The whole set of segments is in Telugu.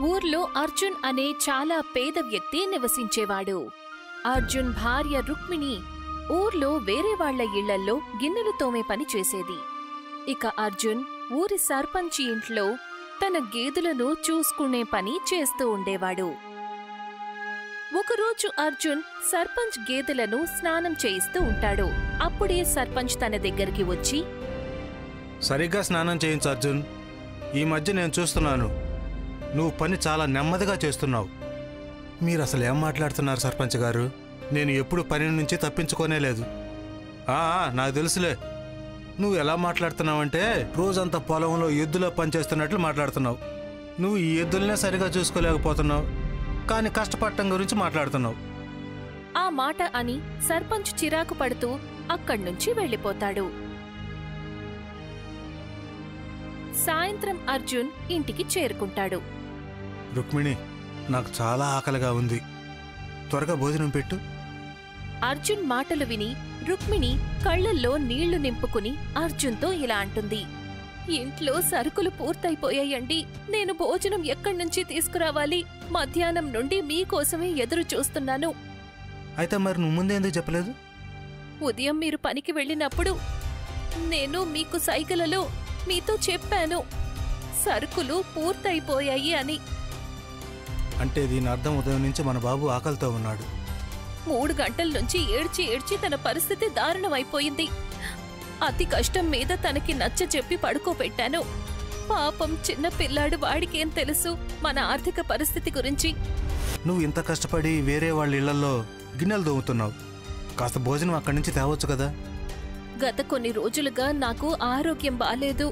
ఊర్లో అర్జున్ అనే చాలా పేద వ్యక్తి నివసించేవాడు. అర్జున్ భార్య రుక్మిణి ఊర్లో వేరే వాళ్ల ఇళ్లల్లో గిన్నెలు తోమే పని చేసేది. ఇక అర్జున్ ఊరి సర్పంచి ఇంట్లో తన గేదెలను చూసుకునే పని చేస్తూ ఉండేవాడు. ఒకరోజు అర్జున్ సర్పంచ్ గేదెలను స్నానం చేయిస్తూ ఉంటాడు. అప్పుడే సర్పంచ్ తన దగ్గరికి వచ్చి, సరిగ్గా స్నానం చేయించు అర్జున్. ఈ మధ్య నేను చూస్తున్నాను, నువ్వు పని చాలా నెమ్మదిగా చేస్తున్నావు. మీరు అసలు ఏం మాట్లాడుతున్నారు సర్పంచ్ గారు? నేను ఎప్పుడు పని నుంచి తప్పించుకోనే లేదు. నాకు తెలుసులే. నువ్వు ఎలా మాట్లాడుతున్నావంటే రోజంతా పొలంలో ఎద్దులో పనిచేస్తున్నట్లు మాట్లాడుతున్నావు. నువ్వు ఈ ఎద్దులనే సరిగా చూసుకోలేకపోతున్నావు, కానీ కష్టపడటం గురించి మాట్లాడుతున్నావు. ఆ మాట అని సర్పంచ్ చిరాకు పడుతూ అక్కడ్నుంచి వెళ్ళిపోతాడు. సాయంత్రం అర్జున్ ఇంటికి చేరుకుంటాడు. రుక్మిణి, నాకు చాలా ఆకలిగా ఉంది, త్వరగా భోజనం పెట్టు. అర్జున్ మాటలు విని రుక్మిణి కళ్లల్లో నీళ్లు నింపుకుని అర్జున్తో ఇలా అంటుంది, ఇంట్లో సరుకులు పూర్తయిపోయాయండి. నేను భోజనం ఎక్కడ్నుంచి తీసుకురావాలి? మధ్యాహ్నం నుండి మీకోసమే ఎదురు చూస్తున్నాను. అయితే మరి నువ్వు ముందే ఎందుకు చెప్పలేదు? ఉదయం మీరు పనికి వెళ్ళినప్పుడు నేను మీకు సైగలలో మీతో చెప్పాను, సరుకులు పూర్తయిపోయాయి అని. అంటే దీని అర్థం ఉదయం నుంచి మన బాబు ఆకలితో ఉన్నాడు. 3 గంటల నుంచి ఏడ్చి ఏడ్చి తన పరిస్థితి దారుణమైపోయింది. అతి కష్టం మీద తనకి నచ్చ చెప్పి పడుకోబెట్టాను. పాపం చిన్న పిల్లాడు, వాడికేం తెలుసు మన ఆర్థిక పరిస్థితి గురించి. నువ్వు ఇంత కష్టపడి వేరే వాళ్ళ ఇళ్లలో గిన్నెలు దోముతున్నావు, కాస్త భోజనం అక్కడి నుంచి తేవచ్చు కదా. గత కొన్ని రోజులుగా నాకు ఆరోగ్యం బాలేదు.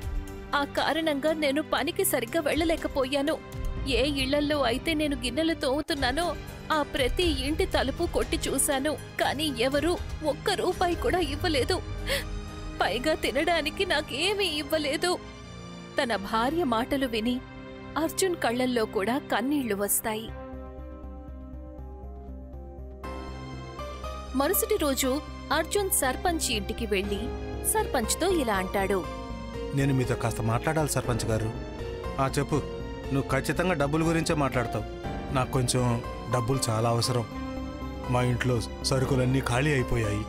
ఆ కారణంగా నేను పనికి సరిగ్గా వెళ్ళలేకపోయాను. ఏ ఇళ్లల్లో అయితే నేను గిన్నెలు తోముతున్నానో ఆ ప్రతి ఇంటి తలుపు కొట్టి చూశాను, కానీ ఎవరూ ₹1 కూడా ఇవ్వలేదు. పైగా తినడానికి నాకేమీ ఇవ్వలేదు. తన భార్య మాటలు విని అర్జున్ కళ్లల్లో కూడా కన్నీళ్లు వస్తాయి. మరుసటి రోజు అర్జున్ సర్పంచ్ ఇంటికి వెళ్లి సర్పంచ్తో ఇలా అంటాడు, నేను మీతో కాస్త మాట్లాడాలి సర్పంచ్ గారు. చెప్పు. నువ్వు ఖచ్చితంగా డబ్బుల గురించే మాట్లాడతావు. నాకు కొంచెం డబ్బులు చాలా అవసరం. మా ఇంట్లో సరుకులన్నీ ఖాళీ అయిపోయాయి.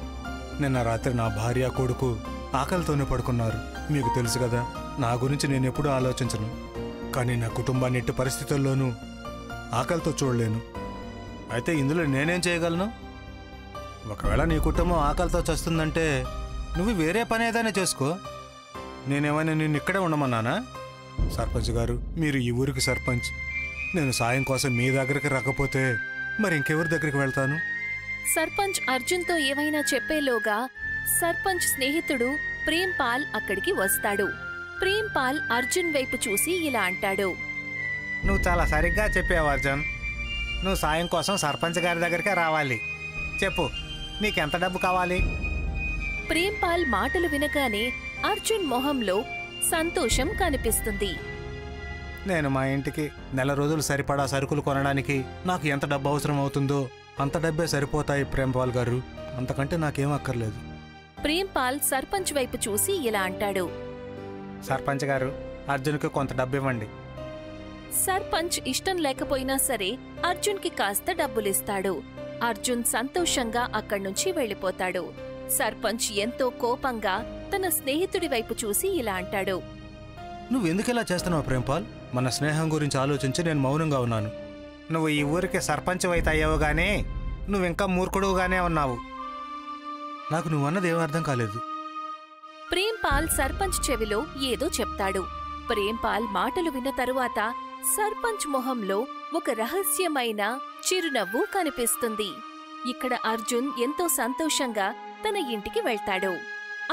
నిన్న రాత్రి నా భార్య కొడుకు ఆకలితోనే పడుకున్నారు. మీకు తెలుసు కదా, నా గురించి నేను ఎప్పుడూ ఆలోచించను, కానీ నా కుటుంబాన్ని ఎట్టి పరిస్థితుల్లోనూ ఆకలితో చూడలేను. అయితే ఇందులో నేనేం చేయగలను? ఒకవేళ నీ కుటుంబం ఆకలితో చస్తుందంటే నువ్వు వేరే పని ఏదైనా చేసుకో. నేనేమైనా నిన్ను ఇక్కడే ఉండమన్నానా? సర్పంచ్ గారు, మీరు ఈ ఊరికి సర్పంచ్. నేను సాయం కోసం మీ దగ్గరికి రాకపోతే మరి ఇంకెవరి దగ్గరికి వెళ్తాను? సర్పంచ్ అర్జున్తో ఏవైనా చెప్పేలోగా సర్పంచ్ స్నేహితుడు ప్రేమ్పాల్ అక్కడికి వస్తాడు. ప్రేమ్పాల్ అర్జున్ వైపు చూసి ఇలా అంటాడు, నువ్వు చాలా సరిగ్గా చెప్పావు అర్జున్. నువ్వు సాయం కోసం సర్పంచ్ గారి దగ్గరికే రావాలి. చెప్పు, నీకెంత డబ్బు కావాలి? ప్రేమ్పాల్ మాటలు వినగానే అర్జున్ మొహంలో సంతోషం కనిపిస్తుంది. నేను మా ఇంటికి నెల రోజులు సరిపడా సరుకులు కొనడానికి నాకు ఎంత డబ్బు అవసరం అవుతుందో అంత డబ్బే సరిపోతాయి ప్రేమ్పాల్ గారు. అంతకంటే నాకేం అక్కర్లేదు. ప్రేమ్పాల్ సర్పంచ్ వైపు చూసి ఇలా అంటాడు, సర్పంచ్ గారు, అర్జున్కి కొంత డబ్బు ఇవ్వండి. సర్పంచ్ ఇష్టం లేకపోయినా సరే అర్జున్కి కాస్త డబ్బులిస్తాడు. అర్జున్ సంతోషంగా అక్కడ్నుంచి వెళ్ళిపోతాడు. సర్పంచ్ ఎంతో కోపంగా తన స్నేహితుడి వైపు చూసి ఇలా అంటాడు, నువ్వెందుకిలా చేస్తున్నావు ప్రేమ్పాల్? మన స్నేహం గురించి ఆలోచించి నేను మౌనంగా ఉన్నాను. నువ్వు ఈ ఊరికి సర్పంచ్ అయితే అయ్యావు గానీ నువ్వింకా మూర్ఖుడుగానే ఉన్నావు. నాకు నువ్వన్నది ఏం అర్థం కాలేదు. ప్రేమ్పాల్ సర్పంచ్ చెవిలో ఏదో చెప్తాడు. ప్రేమ్పాల్ మాటలు విన్న తరువాత సర్పంచ్ మొహంలో ఒక రహస్యమైన చిరునవ్వు కనిపిస్తుంది. ఇక్కడ అర్జున్ ఎంతో సంతోషంగా తన ఇంటికి వెళ్తాడు.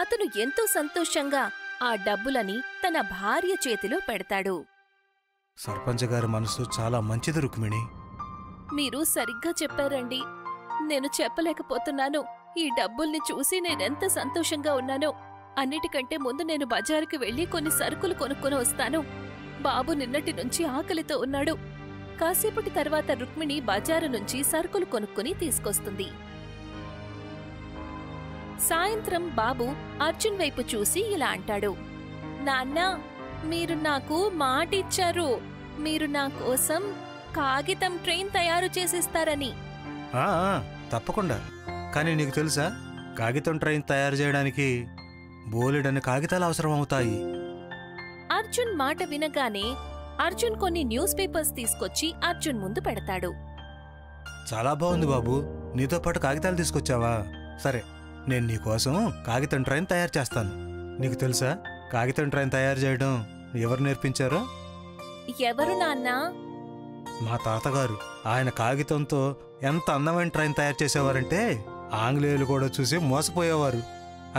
అతను ఎంతో సంతోషంగా ఆ డబ్బులని తన భార్య చేతిలో పెడతాడు. సర్పంచ్ గారి మనసు చాలా మంచిది రుక్మిణి. మీరు సరిగ్గా చెప్పారండి. నేను చెప్పలేకపోతున్నాను. ఈ డబ్బుల్ని చూసి నేనెంత సంతోషంగా ఉన్నానో. అన్నిటికంటే ముందు నేను బజారుకి వెళ్లి కొన్ని సరుకులు కొనుక్కొని వస్తాను. బాబు నిన్నటి నుంచి ఆకలితో ఉన్నాడు. కాసేపటి తర్వాత రుక్మిణి బజారు నుంచి సరుకులు కొనుక్కుని తీసుకొస్తుంది. సాయంత్రం బాబు అర్జున్ వైపు చూసి ఇలా అంటాడు, నాన్నా, మీరు నాకు మాటిచ్చారు. మీరు నా కోసం కాగితం ట్రైన్ తయారు చేసిస్తారని. ఆ, తప్పకుండా. కానీ నీకు తెలుసా, కాగితం ట్రైన్ తయారు చేయడానికి బోలెడన్ని కాగితాలు అవసరం అవుతాయి. అర్జున్ మాట వినగానే అర్జున్ కొన్ని న్యూస్ పేపర్స్ తీసుకొచ్చి అర్జున్ ముందు పెడతాడు. చాలా బాగుంది బాబు, నీతో పాటు కాగితాలు తీసుకొచ్చావా? సరే, నేను నీకోసం కాగితం ట్రైన్ తయారు చేస్తాను. నీకు తెలుసా, కాగితం ట్రైన్ తయారు చేయడం ఎవరు నేర్పించారో? ఎవరు నాన్నా? మా తాతగారు. ఆయన కాగితంతో ఎంత అందమైన ట్రైన్ తయారు చేసేవారంటే ఆంగ్లేయులు కూడా చూసి మోసపోయేవారు.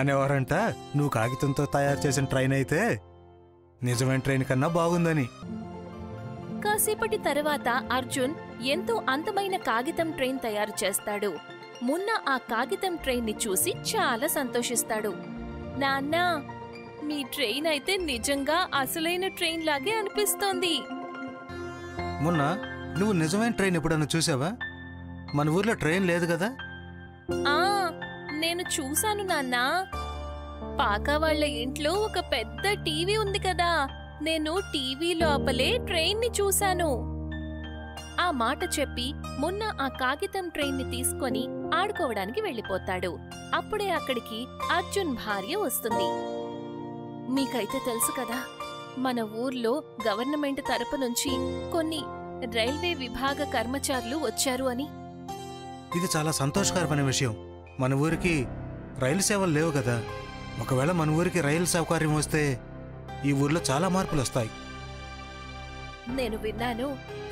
అనేవారంట, నువ్వు కాగితంతో తయారు చేసిన ట్రైన్ అయితే నిజమైన ట్రైన్ కన్నా బాగుందని. కాసేపటి తర్వాత అర్జున్ ఎంతో అందమైన కాగితం ట్రైన్ తయారు చేస్తాడు. మున్నా ఆ కాగితం ట్రైన్ ని చూసి చాలా సంతోషిస్తాడు. నాన్నా, మీ ట్రైన్ అయితే నిజంగా అసలైన ట్రైన్ లాగే అనిపిస్తోంది. మొన్న నువ్వు నిజమైన ట్రైన్ ఎప్పుడన్నా చూసావా? మన ఊర్లో ట్రైన్ లేదు కదా? ఆ, నేను చూశాను నాన్నా. పాకా వాళ్ళ ఇంట్లో ఒక పెద్ద టీవీ ఉంది కదా, నేను టీవీ లోపలే ట్రైన్ ని చూశాను. ఆ మాట చెప్పి మున్నా ఆ కాగితం ట్రైన్ ని తీసుకొని ఆడుకోవడానికి వెళ్ళిపోతాడు. అప్పుడే అక్కడికి అర్జున్ భార్య వస్తుంది. మీకైతే తెలుసు కదా, మన ఊర్లో గవర్నమెంట్ తరపు నుంచి కొన్ని రైల్వే విభాగ కర్మచారులు వచ్చారు అని. ఇది చాలా సంతోషకరమైన విషయం. మన ఊరికి రైలు సేవలు లేవు కదా. ఒకవేళ మన ఊరికి రైలు సౌకర్యం వస్తే ఈ ఊర్లో చాలా మార్పులు వస్తాయి. నేను విన్నాను,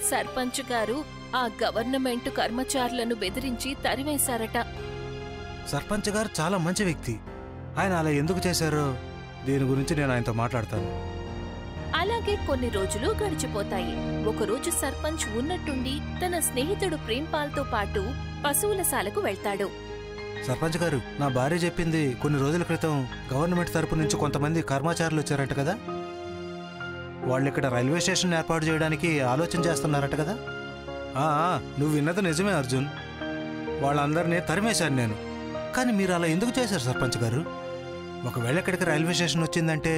సర్పంచ్ గారు ఆ గవర్నమెంట్ కర్మచారులను బెదిరించి తరివేశారట. సర్పంచ్ గారు చాలా మంచి వ్యక్తి. ఆయన అలా ఎందుకు చేశారో దీని గురించి నేను ఆయనతో మాట్లాడతాను. అలాగే కొన్ని రోజులు గడిచిపోతాయి. ఒకరోజు సర్పంచ్ ఉన్నట్టుండి తన స్నేహితుడు ప్రేమ్పాల్తో పాటు పశువుల శాలకు వెళ్తాడు. సర్పంచ్ గారు, నా భార్య చెప్పింది కొన్ని రోజుల క్రితం గవర్నమెంట్ తరపు నుంచి కొంతమంది కర్మచారులు వచ్చారట కదా. వాళ్ళు ఇక్కడ రైల్వే స్టేషన్ ఏర్పాటు చేయడానికి ఆలోచన చేస్తున్నారట కదా. నువ్వు విన్నది నిజమే అర్జున్. వాళ్ళందరినీ తరిమేశాను నేను. కానీ మీరు అలా ఎందుకు చేశారు సర్పంచ్ గారు? ఒకవేళ ఇక్కడికి రైల్వే స్టేషన్ వచ్చిందంటే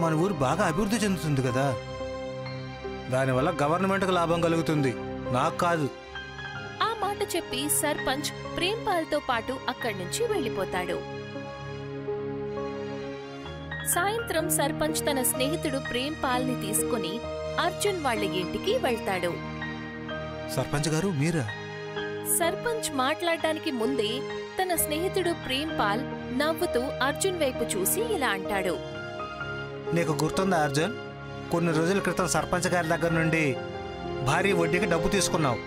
మన ఊరు బాగా అభివృద్ధి చెందుతుంది కదా. దానివల్ల గవర్నమెంట్కి లాభం కలుగుతుంది, నాకు కాదు. ఆ మాట చెప్పి సర్పంచ్ ప్రేమ్పాల్తో పాటు అక్కడి నుంచి వెళ్ళిపోతాడు. సాయంత్రం సర్పంచ్ తన స్నేహితుడు ప్రేమ్పాల్ని తీసుకుని అర్జున్ వాళ్ళ ఇంటికి వెళ్తాడు. సర్పంచ్ గారు, మీరా? సర్పంచ్ మాట్లాడడానికి ముందే తన స్నేహితుడు ప్రేమ్పాల్ నవ్వుతూ అర్జున్ వైపు చూసి ఇలా అంటాడు. నీకు గుర్తుందా అర్జున్, కొన్ని రోజుల క్రితం సర్పంచ్ గారి దగ్గర నుండి భారీ వడ్డీకి డబ్బు తీసుకున్నావు.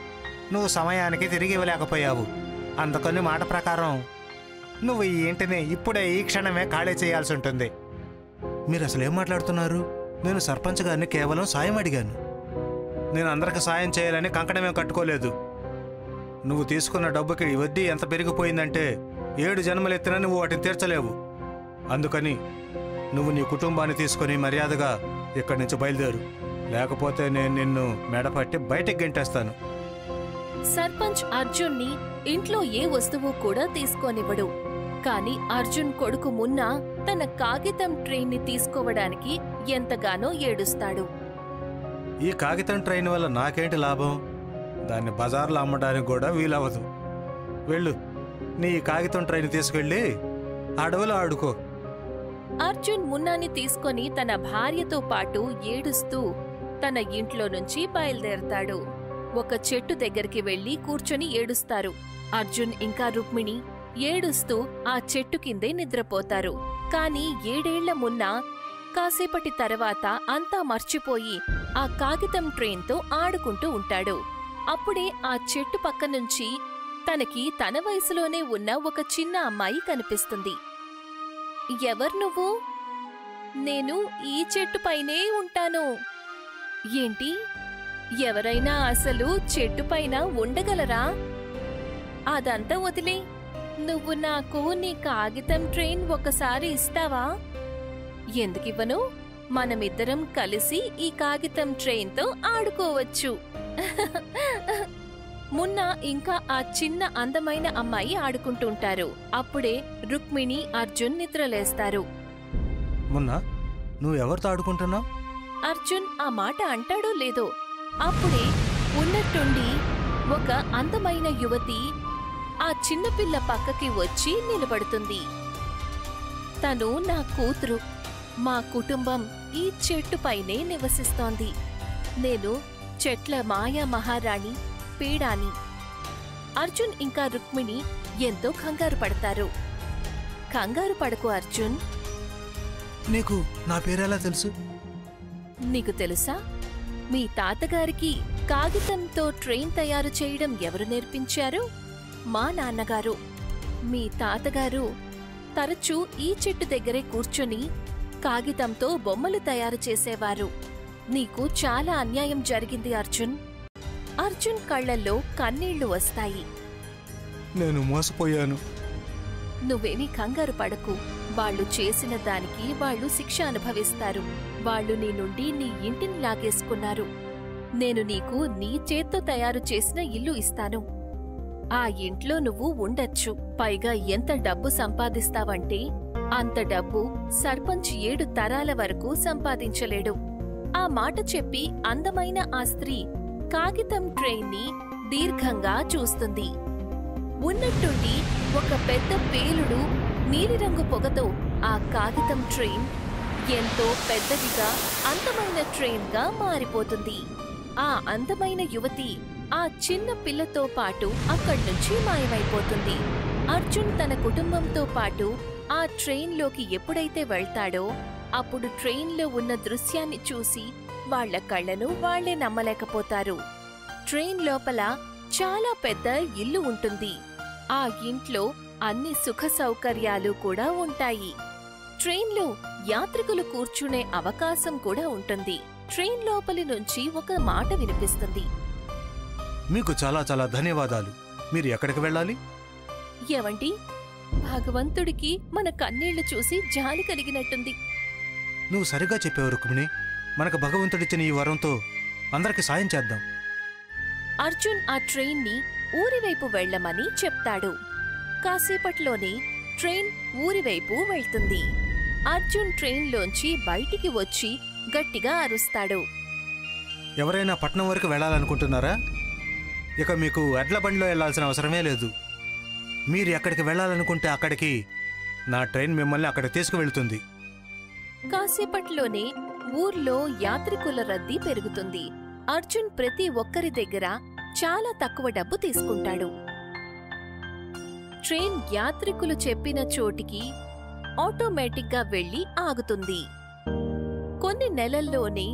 నువ్వు సమయానికి తిరిగి ఇవ్వలేకపోయావు. అందుకని మాట ప్రకారం నువ్వు ఈ ఇంటిని ఇప్పుడే ఈ క్షణమే ఖాళీ చేయాల్సి ఉంటుంది. మీరు అసలు ఏం మాట్లాడుతున్నారు? నేను సర్పంచ్ గారిని కేవలం సాయం అడిగాను. నేను అందరికి సాయం చేయాలని కంకణమేం కట్టుకోలేదు. నువ్వు తీసుకున్న డబ్బుకి వడ్డీ ఎంత పెరిగిపోయిందంటే 7 జన్మలెత్తినా నువ్వు వాటిని తీర్చలేవు. అందుకని నువ్వు నీ కుటుంబాన్ని తీసుకుని మర్యాదగా ఇక్కడి నుంచి బయలుదేరు, లేకపోతే నేను నిన్ను మెడపట్టి బయటికి గెంటేస్తాను. సర్పంచ్ అర్జున్ని ఇంట్లో ఏ వస్తువు కూడా తీసుకోనివ్వడు. కాని అర్జున్ కొడుకు మున్నా తన కాగితం ట్రైన్ ని తీసుకోవడానికి ఎంతగానో ఏడుస్తాడు. ఈ కాగితం ట్రైన్ వల్ల నాకేంటి లాభం? దాన్ని బజార్లో అమ్మడానికి కూడా వీలవదు. వెళ్ళు, నీ కాగితం ట్రైన్ తీసుకెళ్ళి అడవిలో ఆడుకో. అర్జున్ మున్నాని తీసుకొని తన భార్యతో పాటు ఏడుస్తూ తన ఇంట్లో నుంచి బయలుదేరతాడు. ఒక చెట్టు దగ్గరికి వెళ్లి కూర్చొని ఏడుస్తారు. అర్జున్ ఇంకా రుక్మిణి ఏడుస్తూ ఆ చెట్టు కిందే నిద్రపోతారు. కాని 7 ఏళ్ల మున్నా కాసేపటి తర్వాత అంతా మర్చిపోయి ఆ కాగితం ట్రైన్తో ఆడుకుంటూ ఉంటాడు. అప్పుడే ఆ చెట్టు పక్క నుంచి తనకి తన వయసులోనే ఉన్న ఒక చిన్న అమ్మాయి కనిపిస్తుంది. ఎవరు నువ్వు? నేను ఈ చెట్టుపైనే ఉంటాను. ఏంటి, ఎవరైనా అసలు చెట్టుపైన ఉండగలరా? అదంతా వదిలే, నువ్వు నాకు నీ కాగితం ట్రైన్ ఒకసారి ఇస్తావా? ఎందుకివ్వను? మనమిద్దరం కలిసి ఈ కాగితం ట్రైన్తో ఆడుకోవచ్చు. మున్నా ఇంకా ఆ చిన్న అందమైన అమ్మాయి ఆడుకుంటుంటారు. అప్పుడే రుక్మిణి, అర్జున్ నిద్రలేస్తారు. మున్నా, నువ్వు ఎవరితో ఆడుకుంటున్నావు? అర్జున్ ఆ మాట అంటాడో లేదో అప్పుడే ఉన్నట్టుండి ఒక అందమైన యువతి ఆ చిన్నపిల్ల పక్కకి వచ్చి నిలబడుతుంది. తను నా కూతురు. మా కుటుంబం ఈ చెట్టుపైనే నివసిస్తోంది. నేను చెట్ల మాయా మహారాణి పీడాని. అర్జున్ ఇంకా రుక్మిణి ఎంతో కంగారు పడతారు. కంగారు పడకు అర్జున్. నీకు నా పేరెలా తెలుసు? నీకు తెలుసా, మీ తాతగారికి కాగితంతో ట్రైన్ తయారు చేయడం ఎవరు నేర్పించారు? మా నాన్నగారు. మీ తాతగారు తరచూ ఈ చెట్టు దగ్గరే కూర్చొని కాగితంతో బొమ్మలు తయారు చేసేవారు. నీకు చాలా అన్యాయం జరిగింది అర్జున్. అర్జున్ కళ్లల్లో కన్నీళ్లు వస్తాయి. నేను మోసపోయాను. నువ్వేమీ కంగారు పడకు. వాళ్ళు చేసిన దానికి వాళ్ళు శిక్ష అనుభవిస్తారు. వాళ్ళు నీ నుండి నీ ఇంటిని లాగేసుకున్నారు. నేను నీకు నీ చేత్తో తయారు చేసిన ఇల్లు ఇస్తాను. ఆ ఇంట్లో నువ్వు ఉండొచ్చు. పైగా ఎంత డబ్బు సంపాదిస్తావంటే అంత డబ్బు సర్పంచ్ 7 తరాల వరకు సంపాదించలేడు. ఆ మాట చెప్పి అందమైన ఆ స్త్రీ కాగితం ట్రైన్ని దీర్ఘంగా చూస్తుంది. ఉన్నట్టుండి ఒక పెద్ద పేలుడు నీలిరంగు పొగతో ఆ కాగితం ట్రైన్ ఎంతో పెద్దదిగా అందమైన ట్రైన్గా మారిపోతుంది. ఆ అందమైన యువతి ఆ చిన్న పిల్లతో పాటు అక్కడ్నుంచి మాయమైపోతుంది. అర్జున్ తన కుటుంబంతో పాటు ఆ ట్రైన్లోకి ఎప్పుడైతే వెళ్తాడో అప్పుడు ట్రైన్లో ఉన్న దృశ్యాన్ని చూసి వాళ్ల కళ్లను వాళ్లే నమ్మలేకపోతారు. ట్రైన్ లోపల చాలా పెద్ద ఇల్లు ఉంటుంది. ఆ ఇంట్లో అన్ని సుఖ సౌకర్యాలు కూడా ఉంటాయి. ట్రైన్లో యాత్రికులు కూర్చునే అవకాశం కూడా ఉంటుంది. ట్రైన్ లోపలి నుంచి ఒక మాట వినిపిస్తుంది. మీకు చాలా చాలా ధన్యవాదాలు. మీరు ఎక్కడికి వెళ్ళాలి? ఏవండి, భగవంతుడికి మన కన్నీళ్లు చూసి జాలి కలిగినట్టుంది. నువ్వు సరిగా చెప్పావు రుక్మిణి. మనకు భగవంతుడిచ్చిన ఈ వరంతో అందరికి సాయం చేద్దాం. అర్జున్ ఆ ట్రైన్ని ఊరివైపు వెళ్లమని చెప్తాడు. కాసేపట్లోనే ట్రైన్ ఊరివైపు వెళ్తుంది. అర్జున్ ట్రైన్లోంచి బయటికి వచ్చి గట్టిగా అరుస్తాడు. ఎవరైనా పట్నం వరకు వెళ్ళాలనుకుంటున్నారా? ఇక మీకు ఎడ్ల బండిలో వెళ్లాల్సిన అవసరమే లేదు. మీరు ఎక్కడికి వెళ్ళాలనుకుంటే అక్కడికి నా ట్రైన్ మిమ్మల్ని అక్కడికి తీసుకువెళ్తుంది. కాసేపట్లోనే ఊర్లో యాత్రికుల రద్దీ పెరుగుతుంది. అర్జున్ ప్రతి ఒక్కరి దగ్గర చాలా తక్కువ డబ్బు తీసుకుంటాడు. ట్రైన్ యాత్రికులు చెప్పిన చోటికి ఆటోమేటిక్గా వెళ్లి ఆగుతుంది. కొన్ని నెలల్లోనే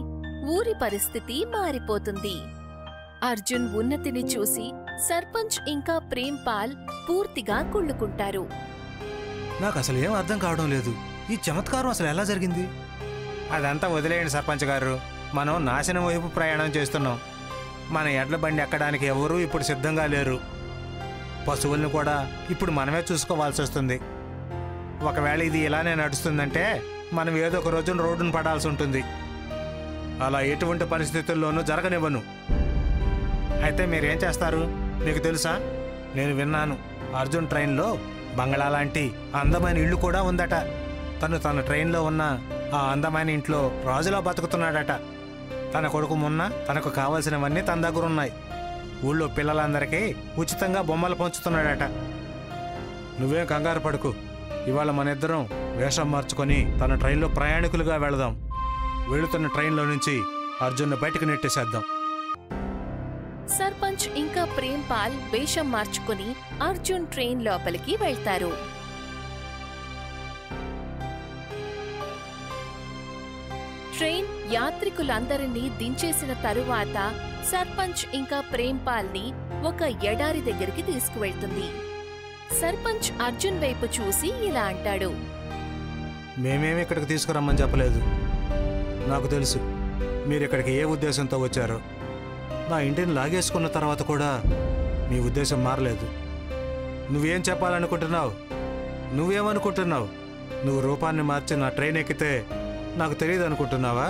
ఊరి పరిస్థితి మారిపోతుంది. అర్జున్ ఉన్నతిని చూసి సర్పంచ్ ఇంకా ప్రేమ్పాల్ పూర్తిగా కుళ్ళుకుంటారు. నాకు అసలు ఏం అర్థం కావడం లేదు. ఈ చమత్కారం అసలు ఎలా జరిగింది? అదంతా వదిలేయండి సర్పంచ్ గారు. మనం నాశనం వైపు ప్రయాణం చేస్తున్నాం. మన ఎడ్ల బండి ఎక్కడానికి ఎవరూ ఇప్పుడు సిద్ధంగా లేరు. పశువుల్ని కూడా ఇప్పుడు మనమే చూసుకోవాల్సి వస్తుంది. ఒకవేళ ఇది ఇలానే నడుస్తుందంటే మనం ఏదో ఒక రోజున రోడ్డును పడాల్సి ఉంటుంది. అలా ఎటువంటి పరిస్థితుల్లోనూ జరగనివ్వను. అయితే మీరేం చేస్తారు? మీకు తెలుసా, నేను విన్నాను అర్జున్ ట్రైన్లో బంగళా లాంటి అందమైన ఇల్లు కూడా ఉందట. తన ట్రైన్లో ఉన్న ఆ అందమైన ఇంట్లో రాజులా బతుకుతున్నాడట. తన కొడుకు మొన్న తనకు కావాల్సినవన్నీ తన దగ్గరున్నాయి. ఊళ్ళో పిల్లలందరికీ ఉచితంగా బొమ్మలు పంచుతున్నాడట. నువ్వేం కంగారు పడుకు. ఇవాళ మన ఇద్దరం వేషం మార్చుకొని తన ట్రైన్లో ప్రయాణికులుగా వెళదాం. వెళుతున్న ట్రైన్లో నుంచి అర్జున్ను బయటకు నెట్టేసేద్దాం. సర్పంచ్ ఇంకా ప్రేమ్పాల్ వేషం మార్చుకుని అర్జున్ ట్రైన్ లోపలికి వెళ్తారు. ట్రైన్ యాత్రికులందరినీ దించేసిన తరువాత సర్పంచ్ ఇంకా ప్రేమ్పాల్ని ఒక ఎడారి దగ్గరికి తీసుకువెళ్తుంది. సర్పంచ్ అర్జున్ వైపు చూసి ఇలా అంటాడు. మేమేమి ఇక్కడికి తీసుకురమ్మని చెప్పలేదు. నాకు తెలుసు మీరిక్కడికి ఏ ఉద్దేశంతో వచ్చారో. నా ఇంటిని లాగేసుకున్న తర్వాత కూడా మీ ఉద్దేశం మారలేదు. నువ్వేం చెప్పాలనుకుంటున్నావు? నువ్వేమనుకుంటున్నావు? నువ్వు రూపాన్ని మార్చి నా ట్రైన్ ఎక్కితే నాకు తెలియదు అనుకుంటున్నావా?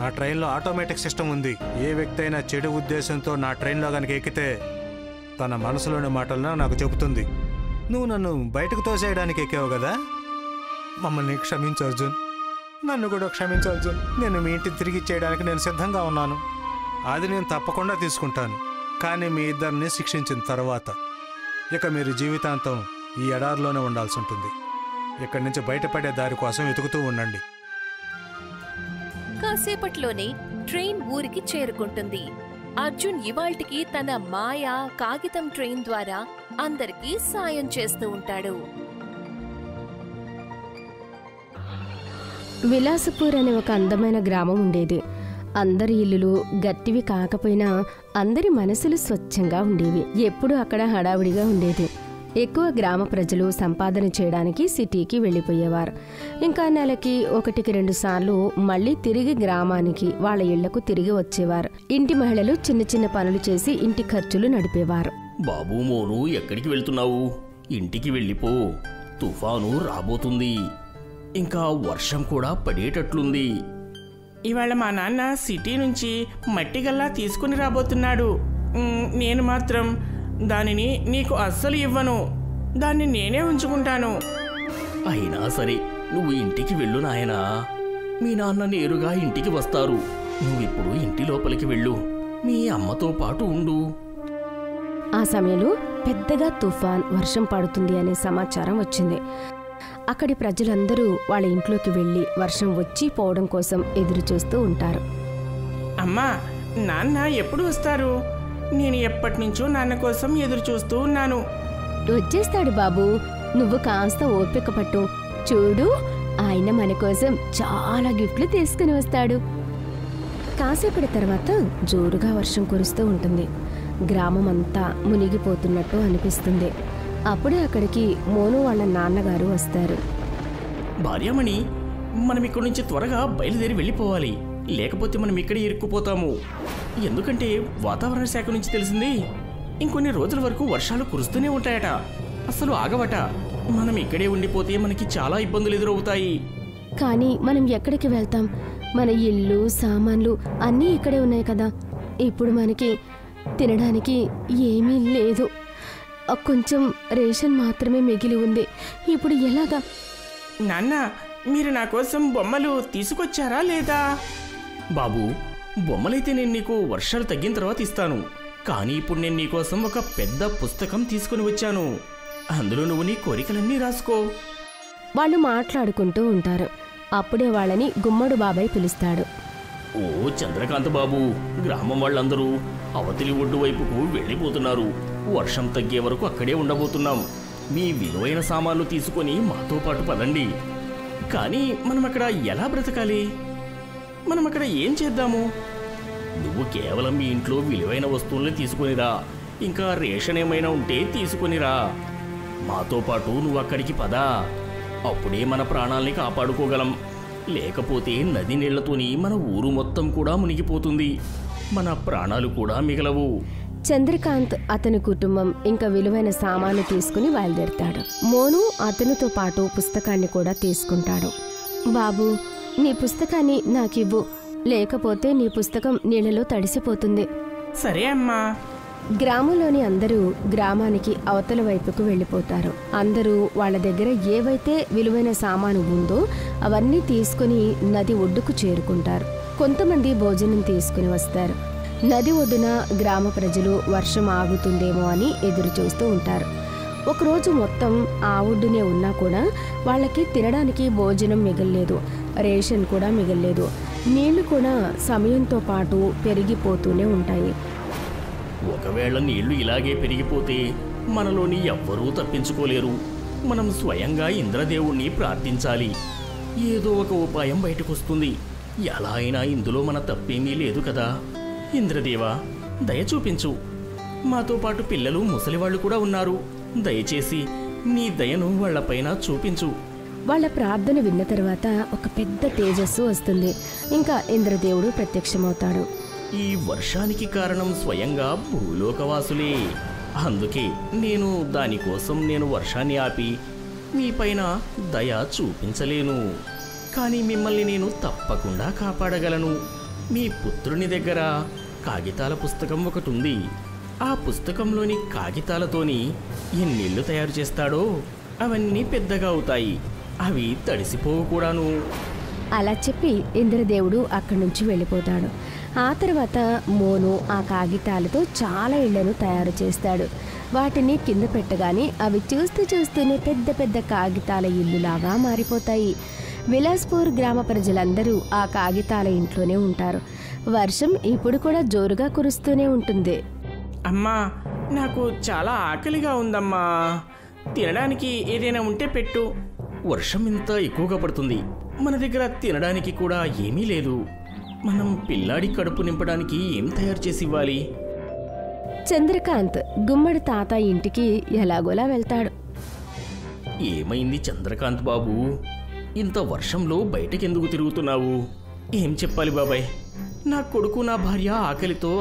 నా ట్రైన్లో ఆటోమేటిక్ సిస్టమ్ ఉంది. ఏ వ్యక్తి అయినా చెడు ఉద్దేశంతో నా ట్రైన్లో కనుక ఎక్కితే తన మనసులోని మాటలను నాకు చెబుతుంది. నువ్వు నన్ను బయటకు తోసేయడానికి ఎక్కావు కదా. మమ్మల్ని క్షమించు అర్జున్. నన్ను కూడా క్షమించు అర్జున్. నేను మీ ఇంటికి తిరిగి చేయడానికి నేను సిద్ధంగా ఉన్నాను. అది నేను తప్పకుండా తీసుకుంటాను. కానీ మీ ఇద్దరిని శిక్షించిన తర్వాత ఇక మీరు జీవితాంతం ఈ ఎడారిలోనే ఉండాల్సి ఉంటుంది. ఇక్కడి నుంచి బయటపడే దారి కోసం వెతుకుతూ ఉండండి. కాసేపట్లోనే ట్రైన్ ఊరికి చేరుకుంటుంది. అర్జున్ ఇవాల్టికి తన మాయా కాగితం ట్రైన్ ద్వారా అందరికీ సాయం చేస్తూ ఉంటాడు. విలాసపూర్ అనే ఒక అందమైన గ్రామం ఉండేది. అందరి ఇల్లులు గట్టివి కాకపోయినా అందరి మనసులు స్వచ్ఛంగా ఉండేవి. ఎప్పుడూ అక్కడ హడావిడిగా ఉండేది. ఎక్కువ గ్రామ ప్రజలు సంపాదన చేయడానికి సిటీకి వెళ్ళిపోయేవారు. ఇంకా నెలకి 1-2 సార్లు మళ్ళీ తిరిగి గ్రామానికి వాళ్ళ ఇళ్లకు తిరిగి వచ్చేవారు. ఇంటి మహిళలు చిన్న చిన్న పనులు చేసి ఇంటి ఖర్చులు నడిపేవారు. బాబు మోను, ఎక్కడికి వెళ్తున్నావు? ఇంటికి వెళ్ళిపో. తుఫాను రాబోతుంది. ఇంకా వర్షం కూడా పడేటట్లుంది. ఇవాళ మా నాన్న సిటీ నుంచి మట్టి గల్లా తీసుకుని రాబోతున్నాడు. నేను మాత్రం దానిని నీకు అస్సలు ఇవ్వను. దాన్ని నేనే ఉంచుకుంటాను. అయినా సరే నువ్వు ఇంటికి వెళ్ళు నాయనా. మీ నాన్న నేరుగా ఇంటికి వస్తారు. నువ్విప్పుడు ఇంటి లోపలికి వెళ్ళు. మీ అమ్మతో పాటు ఉండు. ఆ సమయంలో పెద్దగా తుఫాన్, వర్షం పడుతుంది అనే సమాచారం వచ్చింది. అక్కడి ప్రజలందరూ వాళ్ళ ఇంట్లోకి వెళ్లి వర్షం వచ్చి పోవడం కోసం ఎదురు చూస్తూ ఉంటారు. అమ్మా, నాన్న ఎప్పుడు వస్తారు? నేను ఎప్పటి నుంచో నాన్న కోసం ఎదురు చూస్తూ ఉన్నాను. వచ్చేస్తాడు బాబు, నువ్వు కాస్త ఓపిక పట్టు. చూడు, ఆయన మన కోసం చాలా గిఫ్ట్లు తీసుకుని వస్తాడు. కాసేపటి తర్వాత జోరుగా వర్షం కురుస్తూ ఉంటుంది. గ్రామం అంతా మునిగిపోతున్నట్టు అనిపిస్తుంది. అప్పుడే అక్కడికి మోను వాళ్ళ నాన్నగారు వస్తారు. భార్యామణి, మనం ఇక్కడి నుంచి త్వరగా బయలుదేరి వెళ్ళిపోవాలి. లేకపోతే మనం ఇక్కడే ఇరుక్కుపోతాము. ఎందుకంటే వాతావరణ శాఖ నుంచి తెలిసింది, ఇంకొన్ని రోజుల వరకు వర్షాలు కురుస్తూనే ఉంటాయట. అసలు ఆగవట. మనం ఇక్కడే ఉండిపోతే మనకి చాలా ఇబ్బందులు ఎదురవుతాయి. కానీ మనం ఎక్కడికి వెళ్తాం? మన ఇల్లు, సామాన్లు అన్నీ ఇక్కడే ఉన్నాయి కదా. ఇప్పుడు మనకి తినడానికి ఏమీ లేదు. కొంచెం రేషన్ మాత్రమే మిగిలి ఉంది. ఇప్పుడు ఎలాగా? నాన్న, మీరు నా కోసం బొమ్మలు తీసుకొచ్చారా లేదా? బాబు, బొమ్మలైతే నేను నీకు వర్షాలు తగ్గిన తర్వాత ఇస్తాను. కానీ ఇప్పుడు నేను నీకోసం ఒక పెద్ద పుస్తకం తీసుకుని వచ్చాను. అందులో నువ్వు నీ కోరికలన్నీ రాసుకో. వాళ్ళు మాట్లాడుకుంటూ ఉంటారు. అప్పుడే వాళ్ళని గుమ్మడు బాబాయ్ పిలుస్తాడు. ఓ చంద్రకాంత్ బాబు, గ్రామం వాళ్ళందరూ అవతలి ఒడ్డు వైపుకు వెళ్ళిపోతున్నారు. వర్షం తగ్గే వరకు అక్కడే ఉండబోతున్నాం. మీ విలువైన సామాన్లు తీసుకొని మాతో పాటు పదండి. కానీ మనం అక్కడ ఎలా బ్రతకాలి? మనం అక్కడ ఏం చేద్దాము? నువ్వు కేవలం మీ ఇంట్లో విలువైన వస్తువుల్ని తీసుకునిరా. ఇంకా రేషన్ ఏమైనా ఉంటే తీసుకునిరా. మాతో పాటు నువ్వు అక్కడికి పదా. అప్పుడే మన ప్రాణాల్ని కాపాడుకోగలం. లేకపోతే నది నీళ్లతోని మన ఊరు మొత్తం కూడా మునిగిపోతుంది. మన ప్రాణాలు కూడా మిగలవు. చంద్రకాంత్, అతని కుటుంబం ఇంకా విలువైన సామాను తీసుకుని బయలుదేరతాడు. మోను అతనితో పాటు పుస్తకాన్ని కూడా తీసుకుంటాడు. బాబు, నీ పుస్తకాన్ని నాకివ్వు, లేకపోతే నీ పుస్తకం నీళ్ళలో తడిసిపోతుంది. సరే అమ్మా. గ్రామంలోని అందరూ గ్రామానికి అవతల వైపుకు వెళ్ళిపోతారు. అందరూ వాళ్ళ దగ్గర ఏవైతే విలువైన సామాను ఉందో అవన్నీ తీసుకుని నది ఒడ్డుకు చేరుకుంటారు. కొంతమంది భోజనం తీసుకుని వస్తారు. నది ఒడ్డున గ్రామ ప్రజలు వర్షం ఆగుతుందేమో అని ఎదురు చూస్తూ ఉంటారు. ఒకరోజు మొత్తం ఆ ఒడ్డునే ఉన్నా కూడా వాళ్ళకి తినడానికి భోజనం మిగల్లేదు, రేషన్ కూడా మిగల్లేదు. నీళ్లు కూడా సమయంతో పాటు పెరిగిపోతూనే ఉంటాయి. ఒకవేళ నీళ్లు ఇలాగే పెరిగిపోతే మనలోని ఎవ్వరూ తప్పించుకోలేరు. మనం స్వయంగా ఇంద్రదేవుణ్ణి ప్రార్థించాలి. ఏదో ఒక ఉపాయం బయటకొస్తుంది. ఎలా అయినా ఇందులో మన తప్పేమీ లేదు కదా. ఇంద్రదేవా, దయ చూపించు. మాతో పాటు పిల్లలు, ముసలివాళ్లు కూడా ఉన్నారు. దయచేసి నీ దయను వాళ్లపైన చూపించు. వాళ్ళ ప్రార్థన విన్న తర్వాత ఒక పెద్ద తేజస్సు వస్తుంది. ఇంకా ఇంద్రదేవుడు ప్రత్యక్షమవుతాడు. ఈ వర్షానికి కారణం స్వయంగా భూలోకవాసులే. అందుకే దానికోసం నేను వర్షాన్ని ఆపి మీపైన దయ చూపించలేను. కానీ మిమ్మల్ని నేను తప్పకుండా కాపాడగలను. మీ పుత్రుని దగ్గర కాగితాల పుస్తకం ఒకటి ఉంది. ఆ పుస్తకంలోని కాగితాలతోని ఎన్నిళ్ళు తయారు చేస్తాడో అవన్నీ పెద్దగా అవుతాయి. అవి తడిసిపోవు కూడాను. అలా చెప్పి ఇంద్రదేవుడు అక్కడి నుంచి వెళ్ళిపోతాడు. ఆ తర్వాత మోను ఆ కాగితాలతో చాలా ఇళ్లను తయారు చేస్తాడు. వాటిని కింద పెట్టగానే అవి చూస్తూనే పెద్ద పెద్ద కాగితాల ఇల్లులాగా మారిపోతాయి. విలాస్పూర్ గ్రామ ప్రజలందరూ ఆ కాగితాల ఇంట్లోనే ఉంటారు. వర్షం ఇప్పుడు కూడా జోరుగా కురుస్తూనే ఉంటుంది. అమ్మా, నాకు చాలా ఆకలిగా ఉందమ్మా. తినడానికి ఏదైనా ఉంటే పెట్టు. వర్షం ఇంత ఎక్కువగా పడుతుంది, మన దగ్గర తినడానికి కూడా ఏమీ లేదు. మనం పిల్లాడి కడుపు నింపడానికి ఏం తయారు చేసి ఇవ్వాలి? చంద్రకాంత్ గుమ్మడి తాత ఇంటికి ఎలాగోలా వెళ్తాడు. ఏమైంది చంద్రకాంత్ బాబు, ఇంత వర్షంలో బయటకెందుకు తిరుగుతున్నావు? ఏం చెప్పాలి బాబాయ్, నా కొడుకు నా భార్య ఆకలితో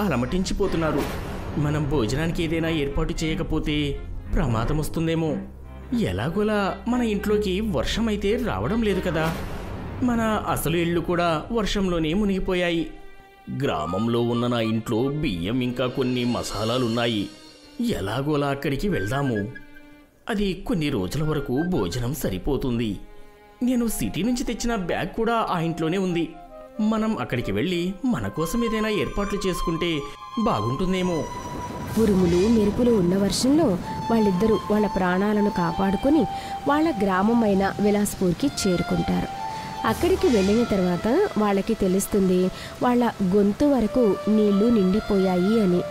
అలమటించిపోతున్నారు. మనం భోజనానికి ఏదైనా ఏర్పాటు చేయకపోతే ప్రమాదం వస్తుందేమో. ఎలాగోలా మన ఇంట్లోకి వర్షం అయితే రావడం లేదు కదా. మన అసలు ఇళ్ళు కూడా వర్షంలోనే మునిగిపోయాయి. గ్రామంలో ఉన్న నా ఇంట్లో బియ్యం ఇంకా కొన్ని మసాలాలున్నాయి. ఎలాగోలా అక్కడికి వెళ్దాము. అది కొన్ని రోజుల వరకు భోజనం సరిపోతుంది. నేను సిటీ నుంచి తెచ్చిన బ్యాగ్ కూడా ఆ ఇంట్లోనే ఉంది. మనం అక్కడికి వెళ్ళి మన కోసం ఏదైనా ఏర్పాట్లు చేసుకుంటే బాగుంటుందేమో. ఉరుములు మెరుపులు ఉన్న వర్షంలో వాళ్ళిద్దరూ వాళ్ళ ప్రాణాలను కాపాడుకొని వాళ్ళ గ్రామమైన విలాస్పూర్కి చేరుకుంటారు. అక్కడికి వెళ్ళిన తర్వాత వాళ్ళకి తెలుస్తుంది వాళ్ళ గొంతు వరకు నీళ్లు నిండిపోయాయి అని.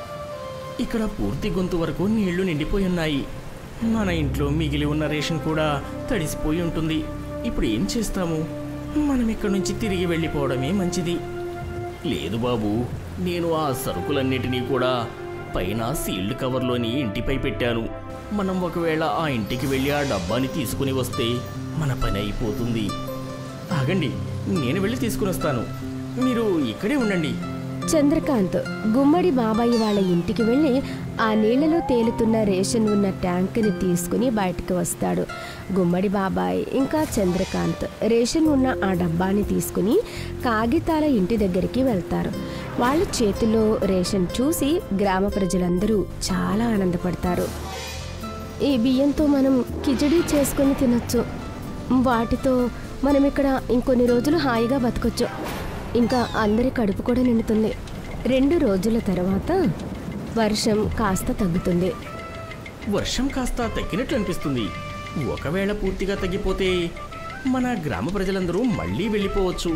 ఇక్కడ పూర్తి గొంతు వరకు నీళ్లు నిండిపోయి ఉన్నాయి. మన ఇంట్లో మిగిలి ఉన్న రేషన్ కూడా తడిసిపోయి ఉంటుంది. ఇప్పుడు ఏం చేస్తాము? మనం ఇక్కడి నుంచి తిరిగి వెళ్ళిపోవడమే మంచిది. లేదు బాబు, నేను ఆ సరుకులన్నిటినీ కూడా పైన సీల్డ్ కవర్లోని ఇంటిపై పెట్టాను. మనం ఒకవేళ ఆ ఇంటికి వెళ్ళి ఆ డబ్బాని తీసుకుని వస్తే మన పని అయిపోతుంది. ఆగండి, నేను వెళ్ళి తీసుకుని వస్తాను, మీరు ఇక్కడే ఉండండి. చంద్రకాంత్ గుమ్మడి బాబాయి వాళ్ళ ఇంటికి వెళ్ళి ఆ నీళ్లలో తేలుతున్న రేషన్ ఉన్న ట్యాంక్ని తీసుకుని బయటకు వస్తాడు. గుమ్మడి బాబాయ్ ఇంకా చంద్రకాంత్ రేషన్ ఉన్న ఆ డబ్బాని తీసుకుని కాగితాల ఇంటి దగ్గరికి వెళ్తారు. వాళ్ళ చేతిలో రేషన్ చూసి గ్రామ ప్రజలందరూ చాలా ఆనందపడతారు. ఈ బియ్యంతో మనం కిచడీ చేసుకుని తినొచ్చు. వాటితో మనం ఇక్కడ ఇంకొన్ని రోజులు హాయిగా బతకొచ్చు. ఇంకా అందరి కడుపు కూడా నిండుతుంది. 2 రోజుల తర్వాత వర్షం కాస్త తగ్గుతుంది. వర్షం కాస్త తగ్గినట్లు అనిపిస్తుంది. ఒకవేళ పూర్తిగా తగ్గిపోతే మన గ్రామ ప్రజలందరూ మళ్ళీ వెళ్ళిపోవచ్చు.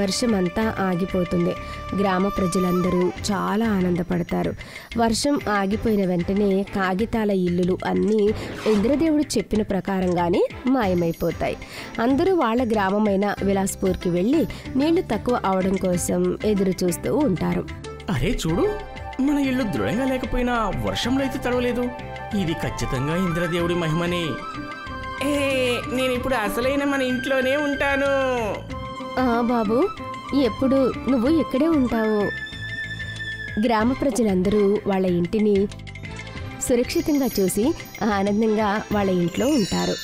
వర్షమంతా ఆగిపోతుంది. గ్రామ ప్రజలందరూ చాలా ఆనందపడతారు. వర్షం ఆగిపోయిన వెంటనే కాగితాల ఇల్లులు అన్నీ ఇంద్రదేవుడు చెప్పిన ప్రకారంగానే మాయమైపోతాయి. అందరూ వాళ్ళ గ్రామమైన విలాస్పూర్కి వెళ్ళి నీళ్లు తక్కువ అవడం కోసం ఎదురు చూస్తూ ఉంటారు. అరే చూడు, మన ఇల్లు దృఢంగా లేకపోయినా వర్షంలో అయితే తడవలేదు. ఇది ఖచ్చితంగా ఇంద్రదేవుడి మహిమనే. నేను ఇప్పుడు అసలైన మన ఇంట్లోనే ఉంటాను. బాబు, ఎప్పుడు నువ్వు ఇక్కడే ఉంటావు. గ్రామ ప్రజలందరూ వాళ్ళ ఇంటిని సురక్షితంగా చూసి ఆనందంగా వాళ్ళ ఇంట్లో ఉంటారు.